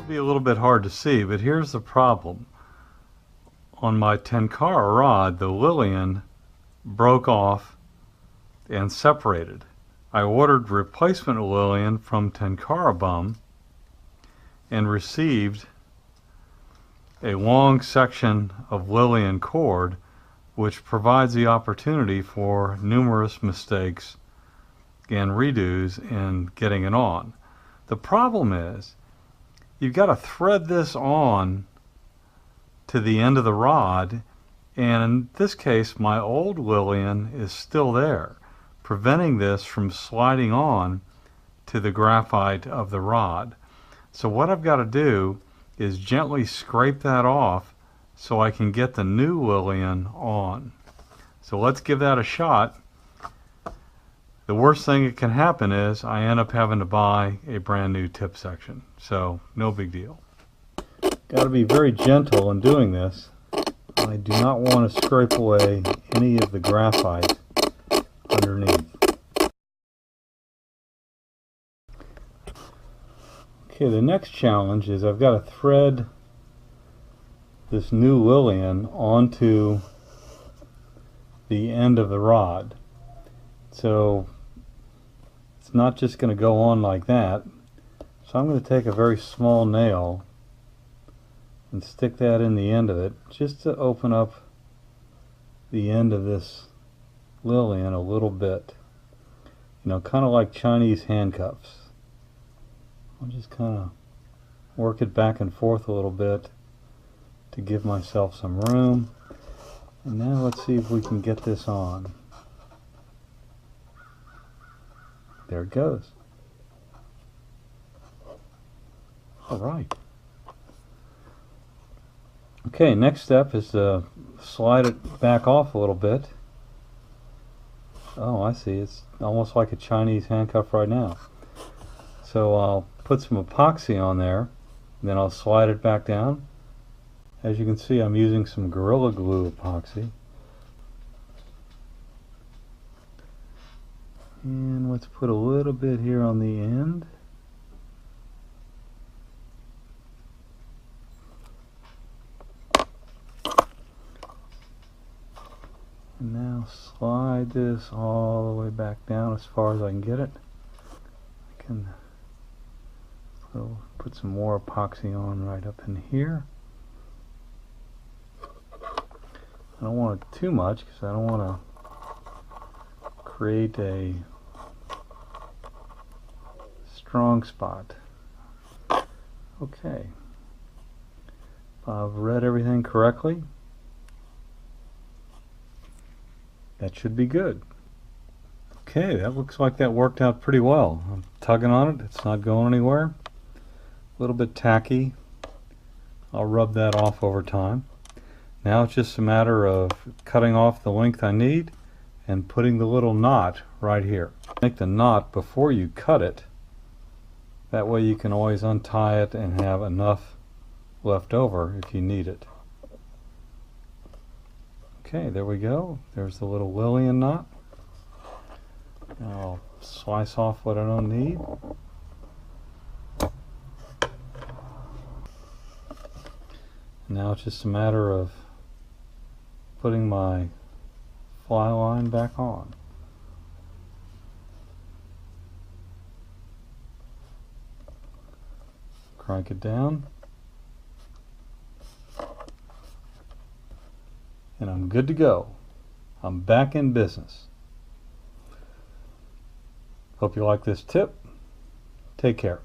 be a little bit hard to see, but here's the problem. On my Tenkara rod, the Lillian broke off and separated. I ordered replacement Lillian from Tenkara Bum and received a long section of Lillian cord, which provides the opportunity for numerous mistakes and redos in getting it on. The problem is you've got to thread this on to the end of the rod, and in this case my old Lillian is still there, preventing this from sliding on to the graphite of the rod. So what I've got to do is gently scrape that off so I can get the new Lillian on. So let's give that a shot. The worst thing that can happen is I end up having to buy a brand new tip section. So no big deal. Got to be very gentle in doing this. I do not want to scrape away any of the graphite underneath. Okay, the next challenge is I've got to thread this new Lillian onto the end of the rod. So it's not just going to go on like that. So I'm going to take a very small nail and stick that in the end of it just to open up the end of this Lillian a little bit. You know, kind of like Chinese handcuffs. I'll just kind of work it back and forth a little bit to give myself some room. And now let's see if we can get this on. There it goes. All right. Okay, next step is to slide it back off a little bit. Oh, I see. It's almost like a Chinese handcuff right now. So I'll put some epoxy on there, and then I'll slide it back down. As you can see, I'm using some Gorilla Glue epoxy. And let's put a little bit here on the end. And now slide this all the way back down as far as I can get it. I can put some more epoxy on right up in here. I don't want it too much because I don't want to create a strong spot. Okay. If I've read everything correctly, that should be good. Okay, that looks like that worked out pretty well. I'm tugging on it, it's not going anywhere. A little bit tacky. I'll rub that off over time. Now it's just a matter of cutting off the length I need and putting the little knot right here. Make the knot before you cut it. That way you can always untie it and have enough left over if you need it. Okay, there we go. There's the little Lillian knot. Now I'll slice off what I don't need. Now it's just a matter of putting my fly line back on. Crank it down. And I'm good to go. I'm back in business. Hope you like this tip. Take care.